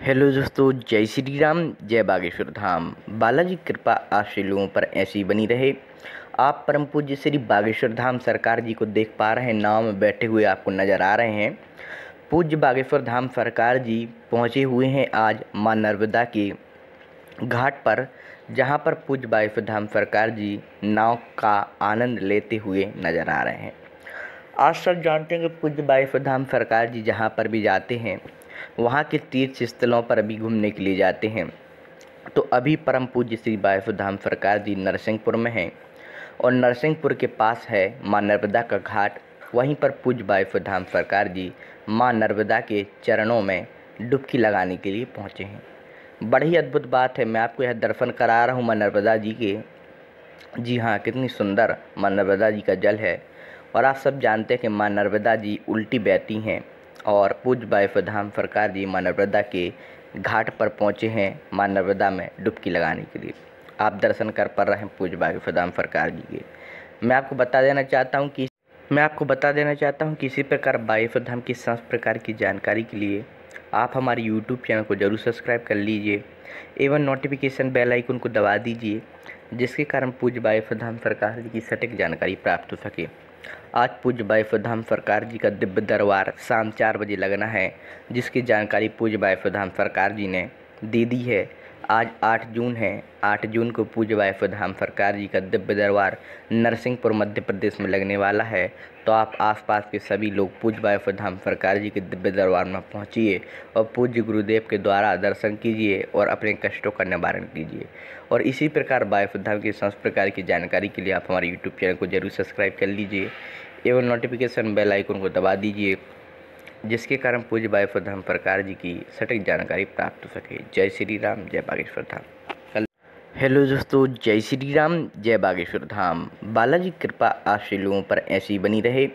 Hello दोस्तों, जय श्री राम, जय बागेश्वर धाम। बालाजी कृपा आश्रय लोगों पर ऐसी बनी रहे। आप परम पूज्य श्री बागेश्वर धाम सरकार जी को देख पा रहे हैं। नाव में बैठे हुए आपको नज़र आ रहे हैं। पूज्य बागेश्वर धाम सरकार जी पहुँचे हुए हैं आज माँ नर्मदा के घाट पर, जहाँ पर पूज्य बागेश्वर धाम सरकार जी नाव का आनंद लेते हुए नज़र आ रहे हैं। आज सब जानते हैं कि पूज्य बागेश्वर धाम सरकार जी जहाँ पर भी जाते हैं, वहाँ के तीर्थ स्थलों पर अभी घूमने के लिए जाते हैं। तो अभी परम पूज्य श्री बागेश्वर धाम सरकार जी नरसिंहपुर में हैं और नरसिंहपुर के पास है माँ नर्मदा का घाट। वहीं पर पूज्य बागेश्वर धाम सरकार जी माँ नर्मदा के चरणों में डुबकी लगाने के लिए पहुँचे हैं। बड़ी अद्भुत बात है। मैं आपको यह दर्शन करा रहा हूँ माँ नर्मदा जी के। जी हाँ, कितनी सुंदर माँ नर्मदा जी का जल है। और आप सब जानते हैं कि माँ नर्मदा जी उल्टी बहती हैं और पूज्य बागेश्वर धाम सरकार जी माँ नर्मदा के घाट पर पहुँचे हैं माँ नर्मदा में डुबकी लगाने के लिए। आप दर्शन कर पा रहे हैं पूज्य बागेश्वर धाम सरकार जी के। मैं आपको बता देना चाहता हूँ कि इसी प्रकार बागेश्वर धाम की समस्त प्रकार की जानकारी के लिए आप हमारे यूट्यूब चैनल को जरूर सब्सक्राइब कर लीजिए एवं नोटिफिकेशन बेल आइकन को दबा दीजिए, जिसके कारण पूज्य बागेश्वर धाम सरकार जी की सटीक जानकारी प्राप्त हो सके। आज पूज्य बागेश्वर धाम सरकार जी का दिव्य दरबार शाम 4 बजे लगना है, जिसकी जानकारी पूज्य बागेश्वर धाम सरकार जी ने दे दी है। आज 8 जून है। 8 जून को पूज्य बागेश्वर धाम सरकार जी का दिव्य दरबार नरसिंहपुर मध्य प्रदेश में लगने वाला है। तो आप आसपास के सभी लोग पूज्य बागेश्वर धाम सरकार जी के दिव्य दरबार में पहुंचिए और पूज्य गुरुदेव के द्वारा दर्शन कीजिए और अपने कष्टों का निवारण कीजिए। और इसी प्रकार बागेश्वर धाम की समस्त प्रकार की जानकारी के लिए आप हमारे यूट्यूब चैनल को जरूर सब्सक्राइब कर लीजिए एवं नोटिफिकेशन बेल आइकन को दबा दीजिए, जिसके कारण पूज्य बागेश्वर धाम सरकार जी की सटीक जानकारी प्राप्त हो सके। जय श्री राम, जय बागेश्वर धाम। हेलो दोस्तों, जय श्री राम, जय बागेश्वर धाम। बालाजी कृपा आश्रय लोगों पर ऐसी बनी रहे।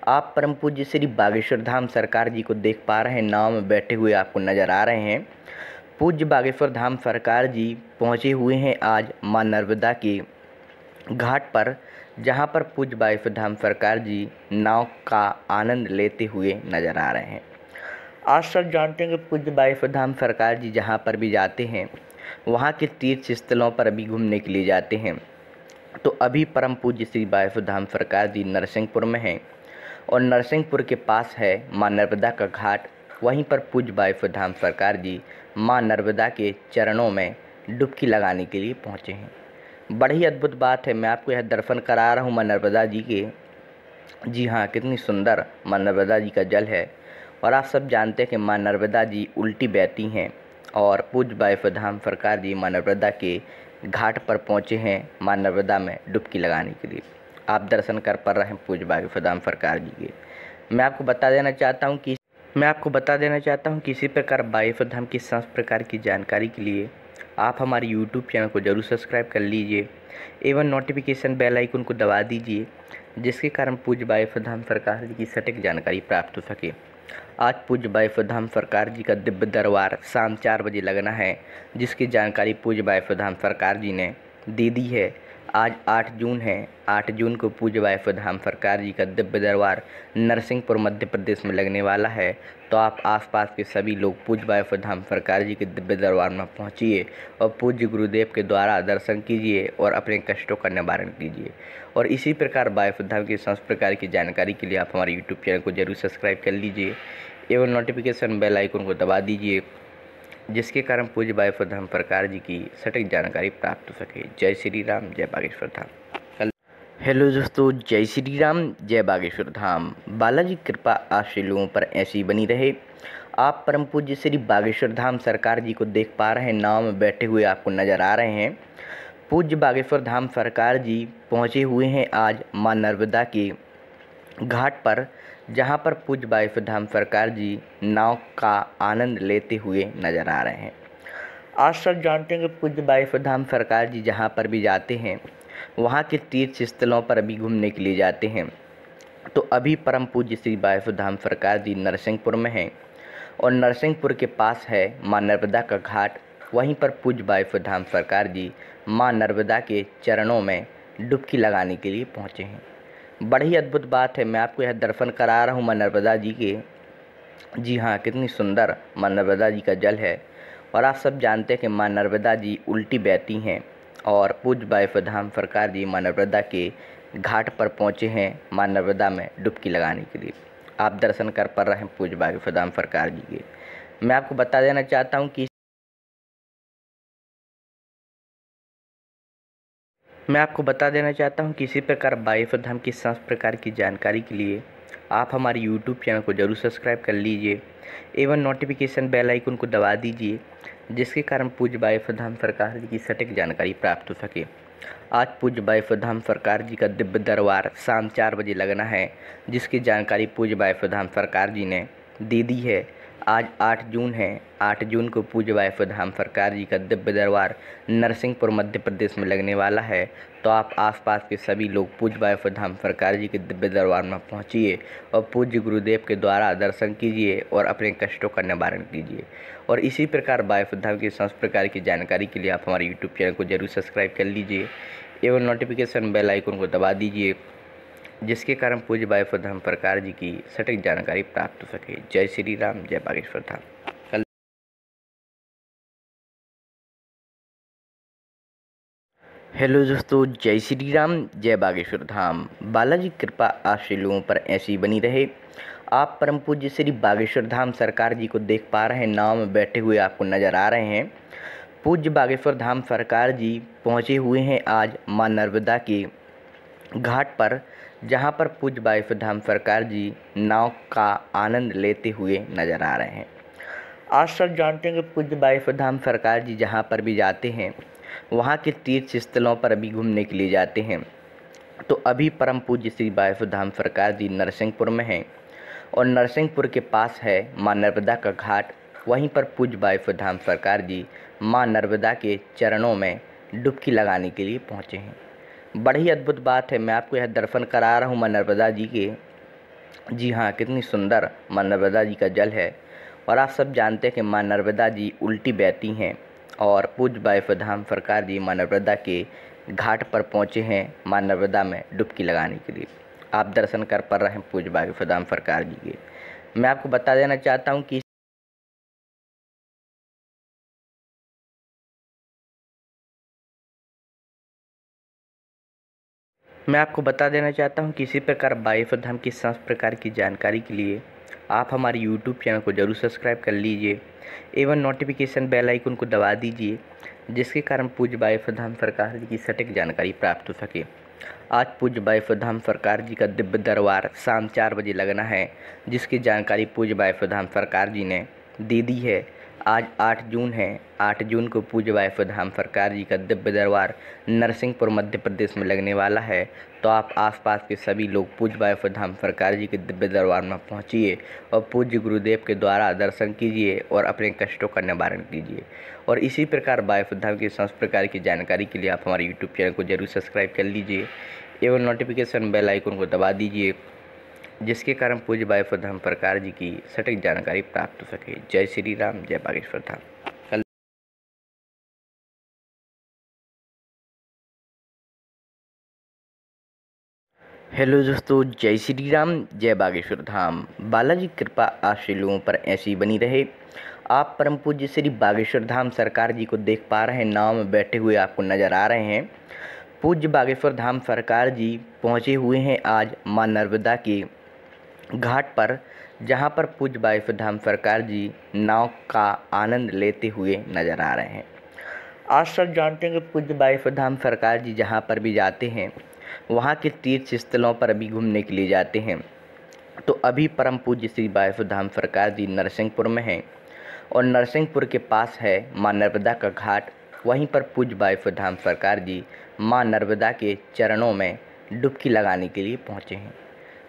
आप परम पूज्य श्री बागेश्वर धाम सरकार जी को देख पा रहे हैं। नाव में बैठे हुए आपको नज़र आ रहे हैं। पूज्य बागेश्वर धाम सरकार जी पहुँचे हुए हैं आज माँ नर्मदा के घाट पर, जहाँ पर पूज्य बागेश्वर धाम सरकार जी नाव का आनंद लेते हुए नज़र आ रहे हैं। आज सब जानते हैं कि पूज्य बागेश्वर धाम सरकार जी जहाँ पर भी जाते हैं, वहाँ के तीर्थ स्थलों पर अभी घूमने के लिए जाते हैं। तो अभी परम पूज्य श्री बागेश्वर धाम सरकार जी नरसिंहपुर में हैं और नरसिंहपुर के पास है माँ नर्मदा का घाट। वहीं पर पूज्य बागेश्वर धाम सरकार जी माँ नर्मदा के चरणों में डुबकी लगाने के लिए पहुँचे हैं। बड़ी अद्भुत बात है। मैं आपको यह दर्शन करा रहा हूँ माँ नर्मदा जी के। जी हाँ, कितनी सुंदर माँ नर्मदा जी का जल है। और आप सब जानते हैं कि माँ नर्मदा जी उल्टी बहती हैं और पूज्य बागेश्वर धाम सरकार जी माँ नर्मदा के घाट पर पहुँचे हैं माँ नर्मदा में डुबकी लगाने के लिए। आप दर्शन कर पा रहे हैं पूज्य बागेश्वर धाम सरकार जी के। मैं आपको बता देना चाहता हूँ कि इसी प्रकार बागेश्वर धाम की समस्त प्रकार की जानकारी के लिए आप हमारे यूट्यूब चैनल को जरूर सब्सक्राइब कर लीजिए एवं नोटिफिकेशन बेल आइकन को दबा दीजिए, जिसके कारण पूज्य बागेश्वर धाम सरकार जी की सटीक जानकारी प्राप्त हो सके। आज पूज्य बागेश्वर धाम सरकार जी का दिव्य दरबार शाम 4 बजे लगना है, जिसकी जानकारी पूज्य बागेश्वर धाम सरकार जी ने दे दी है। आज 8 जून है। 8 जून को पूज्य बागेश्वर धाम सरकार जी का दिव्य दरबार नरसिंहपुर मध्य प्रदेश में लगने वाला है। तो आप आसपास के सभी लोग पूज्य बागेश्वर धाम सरकार जी के दिव्य दरबार में पहुंचिए और पूज्य गुरुदेव के द्वारा दर्शन कीजिए और अपने कष्टों का निवारण कीजिए। और इसी प्रकार बागेश्वर धाम की समस्त प्रकार की जानकारी के लिए आप हमारे यूट्यूब चैनल को जरूर सब्सक्राइब कर लीजिए एवं नोटिफिकेशन बेल आइकन को दबा दीजिए, जिसके कारण पूज्य बागेश्वर धाम सरकार जी की सटीक जानकारी प्राप्त हो सके। जय श्री राम, जय बागेश्वर धाम। हेलो दोस्तों, जय श्री राम, जय बागेश्वर धाम। बालाजी कृपा आश्रय लोगों पर ऐसी बनी रहे। आप परम पूज्य श्री बागेश्वर धाम सरकार जी को देख पा रहे हैं। नाव में बैठे हुए आपको नज़र आ रहे हैं। पूज्य बागेश्वर धाम सरकार जी पहुँचे हुए हैं आज माँ नर्मदा के घाट पर, जहाँ पर पूज्य बागेश्वर धाम सरकार जी नाव का आनंद लेते हुए नज़र आ रहे हैं। आज सब जानते हैं कि पूज्य बागेश्वर धाम सरकार जी जहाँ पर भी जाते हैं, वहाँ के तीर्थ स्थलों पर अभी घूमने के लिए जाते हैं। तो अभी परम पूज्य श्री बागेश्वर धाम सरकार जी नरसिंहपुर में हैं और नरसिंहपुर के पास है माँ नर्मदा का घाट। वहीं पर पूज्य बागेश्वर धाम सरकार जी माँ नर्मदा के चरणों में डुबकी लगाने के लिए पहुँचे हैं। बड़ी अद्भुत बात है। मैं आपको यह दर्शन करा रहा हूँ माँ नर्मदा जी के। जी हाँ, कितनी सुंदर माँ नर्मदा जी का जल है। और आप सब जानते हैं कि माँ नर्मदा जी उल्टी बहती हैं और पूज्य वायुपुर धाम सरकार जी माँ नर्मदा के घाट पर पहुँचे हैं माँ नर्मदा में डुबकी लगाने के लिए। आप दर्शन कर पा रहे हैं पूज्य वायुपुर धाम सरकार जी के। मैं आपको बता देना चाहता हूँ कि इसी प्रकार वायुपुर धाम की समस्त प्रकार की जानकारी के लिए आप हमारे यूट्यूब चैनल को जरूर सब्सक्राइब कर लीजिए एवं नोटिफिकेशन बेल आइकन को दबा दीजिए, जिसके कारण पूज्य वायुपुर धाम सरकार जी की सटीक जानकारी प्राप्त हो सके। आज पूज्य वायुपुर धाम सरकार जी का दिव्य दरबार शाम 4 बजे लगना है, जिसकी जानकारी पूज्य वायुपुर धाम सरकार जी ने दे दी है। आज 8 जून है। 8 जून को पूज्य वायुपुर धाम सरकार जी का दिव्य दरबार नरसिंहपुर मध्य प्रदेश में लगने वाला है। तो आप आसपास के सभी लोग पूज्य वायुपुर धाम सरकार जी के दिव्य दरबार में पहुंचिए और पूज्य गुरुदेव के द्वारा दर्शन कीजिए और अपने कष्टों का निवारण कीजिए। और इसी प्रकार वायुपुर धाम की समस्त प्रकार की जानकारी के लिए आप हमारे यूट्यूब चैनल को जरूर सब्सक्राइब कर लीजिए एवं नोटिफिकेशन बेल आइकन को दबा दीजिए, जिसके कारण पूज्य वायुपुर धाम सरकार जी की सटीक जानकारी प्राप्त हो सके। जय श्री राम, जय बागेश्वर धाम। हेलो दोस्तों, जय श्री राम, जय बागेश्वर धाम। बालाजी कृपा आप सभी लोगों पर ऐसी बनी रहे। आप परम पूज्य श्री बागेश्वर धाम सरकार जी को देख पा रहे हैं, नाव में बैठे हुए आपको नज़र आ रहे हैं। पूज्य बागेश्वर धाम सरकार जी पहुँचे हुए हैं आज माँ नर्मदा के घाट पर, जहाँ पर पूज्य वायुपुर धाम सरकार जी नाव का आनंद लेते हुए नज़र आ रहे हैं। आज सब जानते हैं कि पूज्य वायुपुर धाम सरकार जी जहाँ पर भी जाते हैं वहाँ के तीर्थ स्थलों पर अभी घूमने के लिए जाते हैं। तो अभी परम पूज्य श्री वायुपुर धाम सरकार जी नरसिंहपुर में हैं और नरसिंहपुर के पास है माँ नर्मदा का घाट। वहीं पर पूज्य वायुपुर धाम सरकार जी माँ नर्मदा के चरणों में डुबकी लगाने के लिए पहुँचे हैं। बड़ी अद्भुत बात है, मैं आपको यह दर्शन करा रहा हूँ माँ नर्मदा जी के। जी हाँ, कितनी सुंदर माँ नर्मदा जी का जल है। और आप सब जानते हैं कि माँ नर्मदा जी उल्टी बहती हैं और पूज्य वायुपुर धाम सरकार जी माँ नर्मदा के घाट पर पहुँचे हैं माँ नर्मदा में डुबकी लगाने के लिए। आप दर्शन कर पा रहे हैं पूज्य वायुपुर धाम सरकार जी के। मैं आपको बता देना चाहता हूँ कि इसी प्रकार वायुपुर धाम की समस्त प्रकार की जानकारी के लिए आप हमारे यूट्यूब चैनल को जरूर सब्सक्राइब कर लीजिए एवं नोटिफिकेशन बेल आइकन को दबा दीजिए, जिसके कारण पूज्य वायुपुर धाम सरकार जी की सटीक जानकारी प्राप्त हो सके। आज पूज्य वायुपुर धाम सरकार जी का दिव्य दरबार शाम 4 बजे लगना है, जिसकी जानकारी पूज्य वायुपुर धाम सरकार जी ने दे दी है। आज 8 जून है। 8 जून को पूज्य वायुपुर धाम सरकार जी का दिव्य दरबार नरसिंहपुर मध्य प्रदेश में लगने वाला है। तो आप आसपास के सभी लोग पूज्य वायुपुर धाम सरकार जी के दिव्य दरबार में पहुंचिए और पूज्य गुरुदेव के द्वारा दर्शन कीजिए और अपने कष्टों का निवारण कीजिए। और इसी प्रकार वायुपुर धाम की समस्त प्रकार की जानकारी के लिए आप हमारे यूट्यूब चैनल को जरूर सब्सक्राइब कर लीजिए एवं नोटिफिकेशन बेल आइकन को दबा दीजिए, जिसके कारण पूज्य वायुपुर धाम सरकार जी की सटीक जानकारी प्राप्त हो सके। जय श्री राम, जय बागेश्वर धाम। हेलो दोस्तों, जय श्री राम, जय बागेश्वर धाम। बालाजी कृपा आप सभी लोगों पर ऐसी बनी रहे। आप परम पूज्य श्री बागेश्वर धाम सरकार जी को देख पा रहे हैं, नाव में बैठे हुए आपको नज़र आ रहे हैं। पूज्य बागेश्वर धाम सरकार जी पहुँचे हुए हैं आज माँ नर्मदा के घाट पर, जहाँ पर पूज्य वायुपुर धाम सरकार जी नाव का आनंद लेते हुए नज़र आ रहे हैं। आज सब जानते हैं कि पूज्य वायुपुर धाम सरकार जी जहाँ पर भी जाते हैं वहाँ के तीर्थ स्थलों पर अभी घूमने के लिए जाते हैं। तो अभी परम पूज्य श्री वायुपुर धाम सरकार जी नरसिंहपुर में हैं और नरसिंहपुर के पास है माँ नर्मदा का घाट। वहीं पर पूज्य वायुपुर धाम सरकार जी माँ नर्मदा के चरणों में डुबकी लगाने के लिए पहुँचे हैं।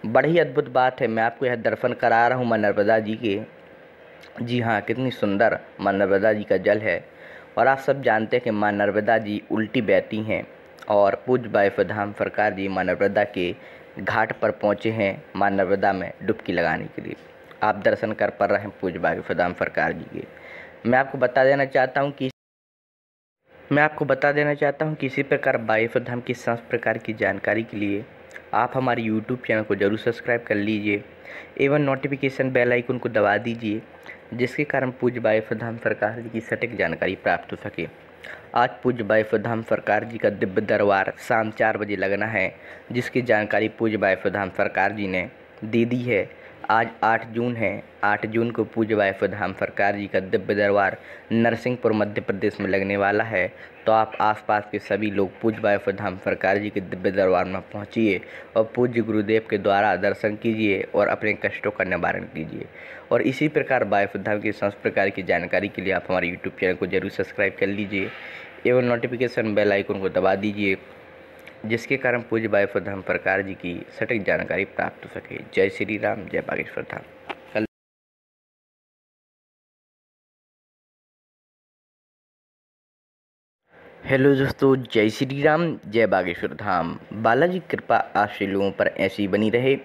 बड़ी अद्भुत बात है, मैं आपको यह दर्शन करा रहा हूँ माँ नर्मदा जी के। जी हाँ, कितनी सुंदर माँ नर्मदा जी का जल है। और आप सब जानते हैं कि माँ नर्मदा जी उल्टी बहती हैं और पूज्य वायुपुर धाम सरकार जी माँ नर्मदा के घाट पर पहुँचे हैं माँ नर्मदा में डुबकी लगाने के लिए। आप दर्शन कर पा रहे हैं पूज्य वायुपुर धाम सरकार जी के। मैं आपको बता देना चाहता हूँ कि इसी प्रकार वायुपुर धाम की समस्त प्रकार की जानकारी के लिए आप हमारे यूट्यूब चैनल को जरूर सब्सक्राइब कर लीजिए एवं नोटिफिकेशन बेल आइकन को दबा दीजिए, जिसके कारण पूज्य वायुपुर धाम सरकार जी की सटीक जानकारी प्राप्त हो सके। आज पूज्य वायुपुर धाम सरकार जी का दिव्य दरबार शाम 4 बजे लगना है, जिसकी जानकारी पूज्य वायुपुर धाम सरकार जी ने दे दी है। आज 8 जून है। 8 जून को पूज्य वायुपुर धाम सरकार जी का दिव्य दरबार नरसिंहपुर मध्य प्रदेश में लगने वाला है। तो आप आसपास के सभी लोग पूज्य वायुपुर धाम सरकार जी के दिव्य दरबार में पहुंचिए और पूज्य गुरुदेव के द्वारा दर्शन कीजिए और अपने कष्टों का निवारण कीजिए। और इसी प्रकार वायुपुर धाम की समस्त प्रकार की जानकारी के लिए आप हमारे यूट्यूब चैनल को जरूर सब्सक्राइब कर लीजिए एवं नोटिफिकेशन बेल आइकन को दबा दीजिए, जिसके कारण पूज्य वायुपुर धाम सरकार जी की सटीक जानकारी प्राप्त हो सके। जय श्री राम, जय बागेश्वर धाम। हेलो दोस्तों, जय श्री राम, जय बागेश्वर धाम। बालाजी कृपा आप सभी लोगों पर ऐसी बनी रहे।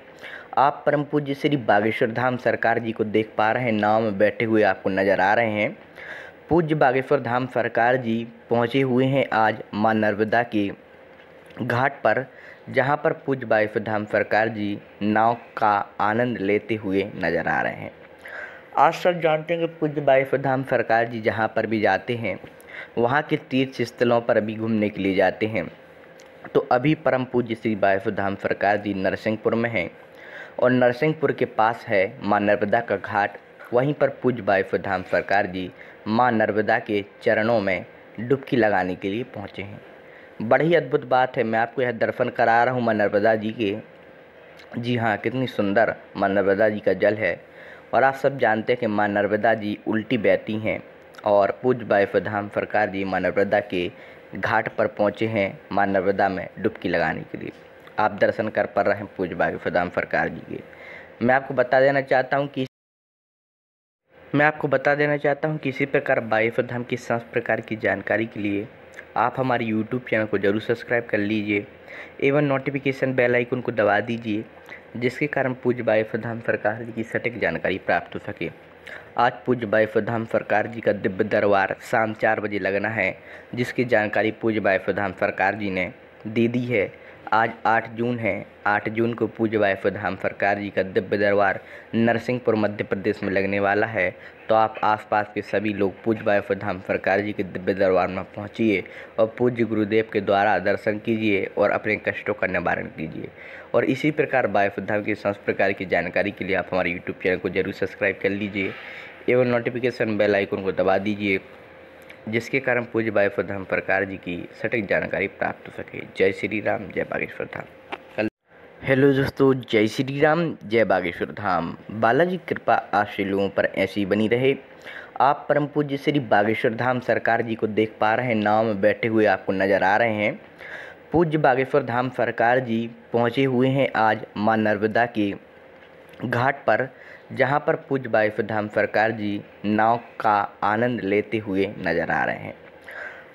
आप परम पूज्य श्री बागेश्वर धाम सरकार जी को देख पा रहे हैं, नाव में बैठे हुए आपको नजर आ रहे हैं। पूज्य बागेश्वर धाम सरकार जी पहुंचे हुए हैं आज मां नर्मदा के घाट पर, जहां पर पूज्य वायुपुर धाम सरकार जी नाव का आनंद लेते हुए नजर आ रहे हैं। आज सब जानते हैं कि पूज्य वायुपुर धाम सरकार जी जहां पर भी जाते हैं, वहां के तीर्थ स्थलों पर अभी घूमने के लिए जाते हैं। तो अभी परम पूज्य श्री वायुपुर धाम सरकार जी नरसिंहपुर में हैं और नरसिंहपुर के पास है मां नर्मदा का घाट। वहीं पर पूज्य वायुपुर धाम सरकार जी मां नर्मदा के चरणों में डुबकी लगाने के लिए पहुंचे हैं। बड़ी अद्भुत बात है, मैं आपको यह दर्शन करा रहा हूं मां नर्मदा जी के। जी हाँ, कितनी सुंदर मां नर्मदा जी का जल है। और आप सब जानते हैं कि मां नर्मदा जी उल्टी बहती हैं और पूज्य वायुपुर धाम सरकार जी मां नर्मदा के घाट पर पहुंचे हैं मां नर्मदा में डुबकी लगाने के लिए। आप दर्शन कर पा रहे हैं पूज्य वायुपुर धाम सरकार जी के। मैं आपको बता देना चाहता हूं कि इसी प्रकार वायुपुर धाम की समस्त प्रकार की जानकारी के लिए आप हमारे यूट्यूब चैनल को जरूर सब्सक्राइब कर लीजिए एवं नोटिफिकेशन बेल आइकन को दबा दीजिए, जिसके कारण पूज्य वायुपुर धाम सरकार जी की सटीक जानकारी प्राप्त हो सके। आज पूज्य वायुपुर धाम सरकार जी का दिव्य दरबार शाम 4 बजे लगना है, जिसकी जानकारी पूज्य वायुपुर धाम सरकार जी ने दे दी है। आज 8 जून है। 8 जून को पूज्य वायुपुर धाम सरकार जी का दिव्य दरबार नरसिंहपुर मध्य प्रदेश में लगने वाला है। तो आप आसपास के सभी लोग पूज्य वायुपुर धाम सरकार जी के दिव्य दरबार में पहुंचिए और पूज्य गुरुदेव के द्वारा दर्शन कीजिए और अपने कष्टों का निवारण कीजिए। और इसी प्रकार वायुपुर धाम की समस्त प्रकार की जानकारी के लिए आप हमारे यूट्यूब चैनल को जरूर सब्सक्राइब कर लीजिए एवं नोटिफिकेशन बेल आइकन को दबा दीजिए, जिसके कारण पूज्य वायुपुर धाम सरकार जी की सटीक जानकारी प्राप्त हो सके। जय श्री राम, जय बागेश्वर धाम। हेलो दोस्तों, जय श्री राम, जय बागेश्वर धाम। बालाजी कृपा आप सभी लोगों पर ऐसी बनी रहे। आप परम पूज्य श्री बागेश्वर धाम सरकार जी को देख पा रहे हैं, नाव में बैठे हुए आपको नजर आ रहे हैं। पूज्य बागेश्वर धाम सरकार जी पहुंचे हुए हैं आज मां नर्मदा के घाट पर, जहां पर पूज्य वायुपुर धाम सरकार जी नाव का आनंद लेते हुए नजर आ रहे हैं।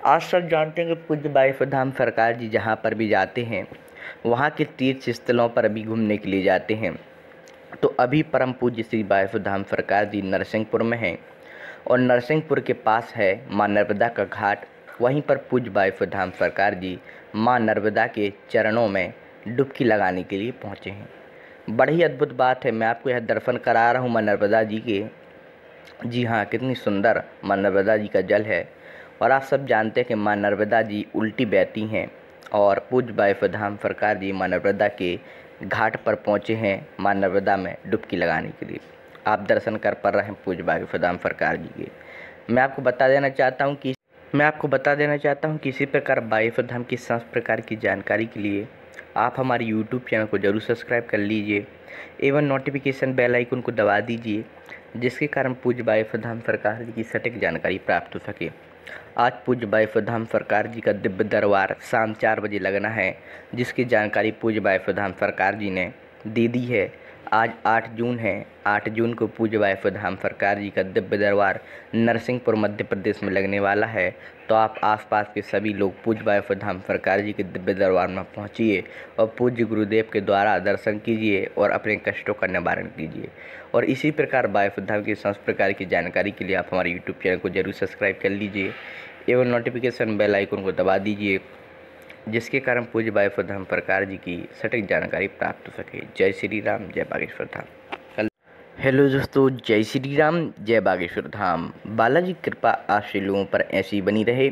आज सब जानते हैं कि पूज्य वायुपुर धाम सरकार जी जहां पर भी जाते हैं, वहां के तीर्थ स्थलों पर अभी घूमने के लिए जाते हैं। तो अभी परम पूज्य श्री वायुपुर धाम सरकार जी नरसिंहपुर में हैं और नरसिंहपुर के पास है मां नर्मदा का घाट। वहीं पर पूज्य वायुपुर धाम सरकार जी मां नर्मदा के चरणों में डुबकी लगाने के लिए पहुंचे हैं। बड़ी अद्भुत बात है, मैं आपको यह दर्शन करा रहा हूं मां नर्मदा जी के। जी हाँ, कितनी सुंदर मां नर्मदा जी का जल है। और आप सब जानते हैं कि मां नर्मदा जी उल्टी बहती हैं और पूज्य वायुपुर धाम सरकार जी मां नर्मदा के घाट पर पहुंचे हैं मां नर्मदा में डुबकी लगाने के लिए। आप दर्शन कर पा रहे हैं पूज्य वायुपुर धाम सरकार जी के। मैं आपको बता देना चाहता हूं कि इसी प्रकार वायुपुर धाम की समस्त प्रकार की जानकारी के लिए आप हमारे यूट्यूब चैनल को जरूर सब्सक्राइब कर लीजिए एवं नोटिफिकेशन बेल आइकन को दबा दीजिए, जिसके कारण पूज्य वायुपुर धाम सरकार जी की सटीक जानकारी प्राप्त हो सके। आज पूज्य वायुपुर धाम सरकार जी का दिव्य दरबार शाम 4 बजे लगना है, जिसकी जानकारी पूज्य वायुपुर धाम सरकार जी ने दे दी है। आज 8 जून है। 8 जून को पूज्य वायुपुर धाम सरकार जी का दिव्य दरबार नरसिंहपुर मध्य प्रदेश में लगने वाला है। तो आप आसपास के सभी लोग पूज्य वायुपुर धाम सरकार जी के दिव्य दरबार में पहुंचिए और पूज्य गुरुदेव के द्वारा दर्शन कीजिए और अपने कष्टों का निवारण कीजिए। और इसी प्रकार वायुपुर धाम की समस्त प्रकार की जानकारी के लिए आप हमारे यूट्यूब चैनल को जरूर सब्सक्राइब कर लीजिए एवं नोटिफिकेशन बेल आइकन को दबा दीजिए, जिसके कारण पूज्य वायुपुर धाम सरकार जी की सटीक जानकारी प्राप्त हो सके। जय श्री राम, जय बागेश्वर धाम। हेलो दोस्तों, जय श्री राम, जय बागेश्वर धाम। बालाजी की कृपा आप सभी लोगों पर ऐसी ही बनी रहे।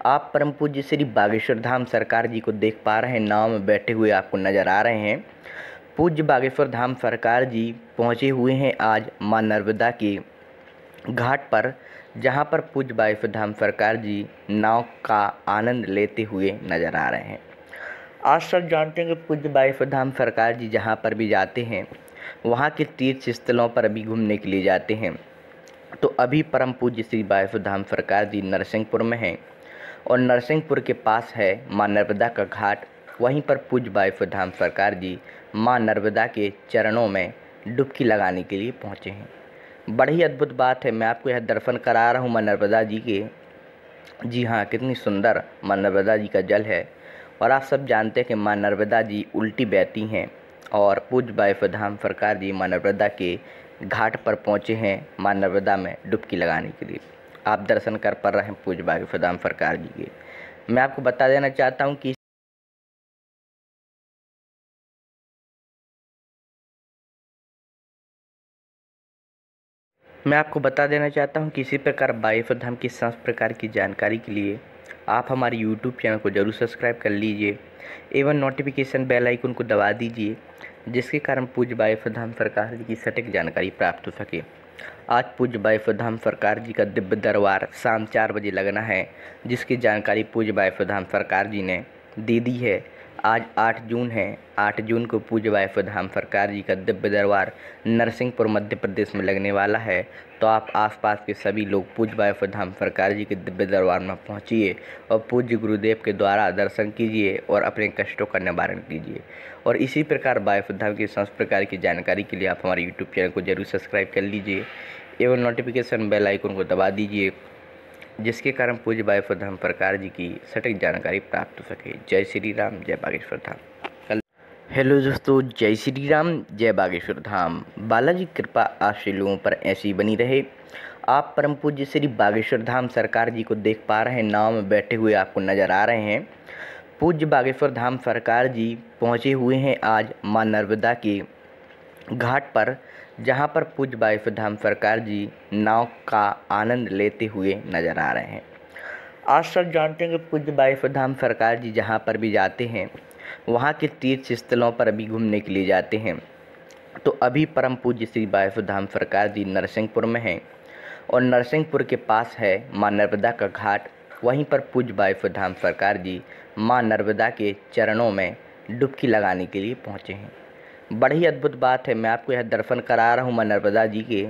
आप परम पूज्य श्री बागेश्वर धाम सरकार जी को देख पा रहे हैं, नाव में बैठे हुए आपको नज़र आ रहे हैं। पूज्य बागेश्वर धाम सरकार जी पहुँचे हुए हैं आज माँ नर्मदा के घाट पर, जहां पर पूज्य बागेश्वर धाम सरकार जी नाव का आनंद लेते हुए नज़र आ रहे हैं। आज सब जानते हैं कि पूज्य बागेश्वर धाम सरकार जी जहां पर भी जाते हैं, वहां के तीर्थ स्थलों पर भी घूमने के लिए जाते हैं। तो अभी परम पूज्य श्री बागेश्वर धाम सरकार जी नरसिंहपुर में हैं और नरसिंहपुर के पास है माँ नर्मदा का घाट। वहीं पर पूज्य बागेश्वर धाम सरकार जी माँ नर्मदा के चरणों में डुबकी लगाने के लिए पहुँचे हैं। बड़ी अद्भुत बात है, मैं आपको यह दर्शन करा रहा हूँ माँ नर्मदा जी के। जी हाँ, कितनी सुंदर माँ नर्मदा जी का जल है। और आप सब जानते हैं कि माँ नर्मदा जी उल्टी बहती हैं और पूज्य बागेश्वर धाम सरकार जी माँ नर्मदा के घाट पर पहुँचे हैं माँ नर्मदा में डुबकी लगाने के लिए। आप दर्शन कर पा रहे हैं पूज्य बागेश्वर धाम सरकार जी के। मैं आपको बता देना चाहता हूँ कि किसी प्रकार बागेश्वर धाम की समस्त प्रकार की जानकारी के लिए आप हमारे यूट्यूब चैनल को जरूर सब्सक्राइब कर लीजिए एवं नोटिफिकेशन बेल आइकन को दबा दीजिए, जिसके कारण पूज्य बागेश्वर धाम सरकार जी की सटीक जानकारी प्राप्त हो सके। आज पूज्य बागेश्वर धाम सरकार जी का दिव्य दरबार शाम 4 बजे लगना है, जिसकी जानकारी पूज्य बागेश्वर धाम सरकार जी ने दे दी है। आज 8 जून है। 8 जून को पूज्य बागेश्वर धाम सरकार जी का दिव्य दरबार नरसिंहपुर मध्य प्रदेश में लगने वाला है। तो आप आसपास के सभी लोग पूज्य बागेश्वर धाम सरकार जी के दिव्य दरबार में पहुंचिए और पूज्य गुरुदेव के द्वारा दर्शन कीजिए और अपने कष्टों का निवारण कीजिए। और इसी प्रकार बागेश्वर धाम की समस्त प्रकार की जानकारी के लिए आप हमारे यूट्यूब चैनल को जरूर सब्सक्राइब कर लीजिए एवं नोटिफिकेशन बेल आइकन को दबा दीजिए, जिसके कारण पूज्य बागेश्वर धाम सरकार जी की सटीक जानकारी प्राप्त हो सके। जय श्री राम, जय बागेश्वर धाम। हेलो दोस्तों, जय श्री राम, जय बागेश्वर धाम। बालाजी की कृपा आप सभी लोगों पर ऐसी ही बनी रहे। आप परम पूज्य श्री बागेश्वर धाम सरकार जी को देख पा रहे हैं, नाव में बैठे हुए आपको नज़र आ रहे हैं। पूज्य बागेश्वर धाम सरकार जी पहुँचे हुए हैं आज माँ नर्मदा के घाट पर, जहां पर पूज्य बागेश्वर धाम सरकार जी नाव का आनंद लेते हुए नज़र आ रहे हैं। आज सब जानते हैं कि पूज्य बागेश्वर धाम सरकार जी जहां पर भी जाते हैं, वहां के तीर्थ स्थलों पर भी घूमने के लिए जाते हैं। तो अभी परम पूज्य श्री बागेश्वर धाम सरकार जी नरसिंहपुर में हैं और नरसिंहपुर के पास है माँ नर्मदा का घाट। वहीं पर पूज्य बागेश्वर धाम सरकार जी माँ नर्मदा के चरणों में डुबकी लगाने के लिए पहुँचे हैं। बड़ी अद्भुत बात है, मैं आपको यह दर्शन करा रहा हूँ माँ नर्मदा जी के।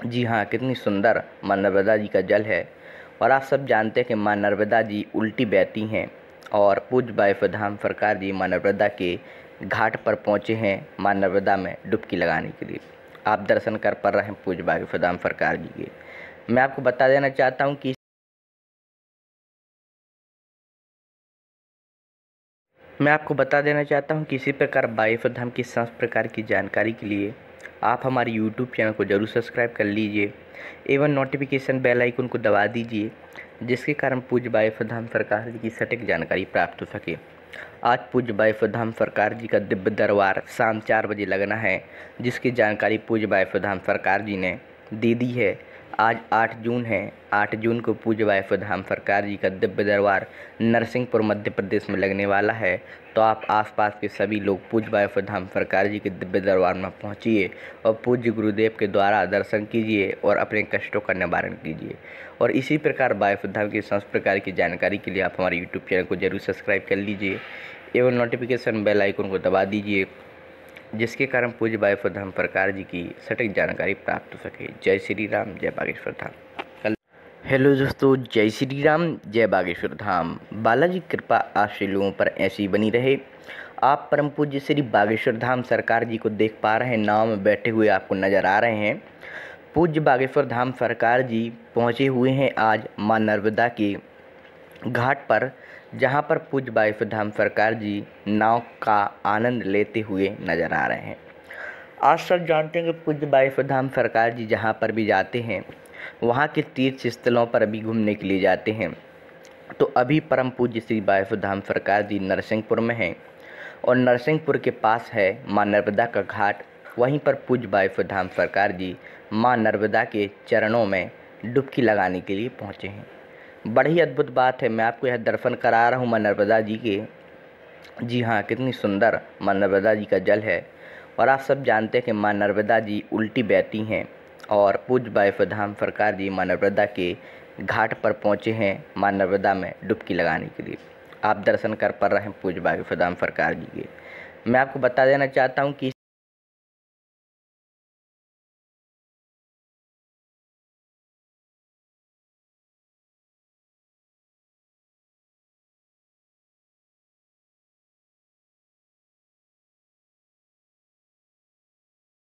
जी हाँ, कितनी सुंदर माँ नर्मदा जी का जल है। और आप सब जानते हैं कि माँ नर्मदा जी उल्टी बहती हैं और पूज्य बागेश्वर धाम सरकार जी माँ नर्मदा के घाट पर पहुँचे हैं माँ नर्मदा में डुबकी लगाने के लिए। आप दर्शन कर पा रहे हैं पूज्य बागेश्वर धाम सरकार जी के। मैं आपको बता देना चाहता हूँ कि इसी प्रकार बागेश्वर धाम की समस्त प्रकार की जानकारी के लिए आप हमारे यूट्यूब चैनल को जरूर सब्सक्राइब कर लीजिए एवं नोटिफिकेशन बेल आइकन को दबा दीजिए, जिसके कारण पूज्य बागेश्वर धाम सरकार जी की सटीक जानकारी प्राप्त हो सके। आज पूज्य बागेश्वर धाम सरकार जी का दिव्य दरबार शाम 4 बजे लगना है, जिसकी जानकारी पूज्य बागेश्वर धाम सरकार जी ने दे दी है। आज 8 जून है। 8 जून को पूज्य बागेश्वर धाम सरकार जी का दिव्य दरबार नरसिंहपुर मध्य प्रदेश में लगने वाला है। तो आप आसपास के सभी लोग पूज्य बागेश्वर धाम सरकार जी के दिव्य दरबार में पहुंचिए और पूज्य गुरुदेव के द्वारा दर्शन कीजिए और अपने कष्टों का निवारण कीजिए। और इसी प्रकार बागेश्वर धाम की समस्त प्रकार की जानकारी के लिए आप हमारे यूट्यूब चैनल को जरूर सब्सक्राइब कर लीजिए एवं नोटिफिकेशन बेल आइकन को दबा दीजिए, जिसके कारण पूज्य बागेश्वर धाम सरकार जी की सटीक जानकारी प्राप्त हो सके। जय श्री राम, जय बागेश्वर धाम। हेलो दोस्तों, जय श्री राम, जय बागेश्वर धाम। बालाजी की कृपा आप सभी लोगों पर ऐसी ही बनी रहे। आप परम पूज्य श्री बागेश्वर धाम सरकार जी को देख पा रहे हैं, नाव में बैठे हुए आपको नज़र आ रहे हैं। पूज्य बागेश्वर धाम सरकार जी पहुँचे हुए हैं आज माँ नर्मदा के घाट पर, जहां पर पूज्य बागेश्वर धाम सरकार जी नाव का आनंद लेते हुए नज़र आ रहे हैं। आज सब जानते हैं कि पूज्य बागेश्वर धाम सरकार जी जहां पर भी जाते हैं, वहां के तीर्थ स्थलों पर भी घूमने के लिए जाते हैं। तो अभी परम पूज्य श्री बागेश्वर धाम सरकार जी नरसिंहपुर में हैं और नरसिंहपुर के पास है माँ नर्मदा का घाट। वहीं पर पूज्य वायुप्रधान सरकार जी मां नर्मदा के चरणों में डुबकी लगाने के लिए पहुंचे हैं। बड़ी अद्भुत बात है, मैं आपको यह दर्शन करा रहा हूं मां नर्मदा जी के। जी हाँ, कितनी सुंदर मां नर्मदा जी का जल है। और आप सब जानते हैं कि मां नर्मदा जी उल्टी बहती हैं और पूज्य वायुप्रधान सरकार जी मां नर्मदा के घाट पर पहुंचे हैं मां नर्मदा में डुबकी लगाने के लिए। आप दर्शन कर पा रहे हैं पूज्य वायुप्रधान सरकार जी के। मैं आपको बता देना चाहता हूं कि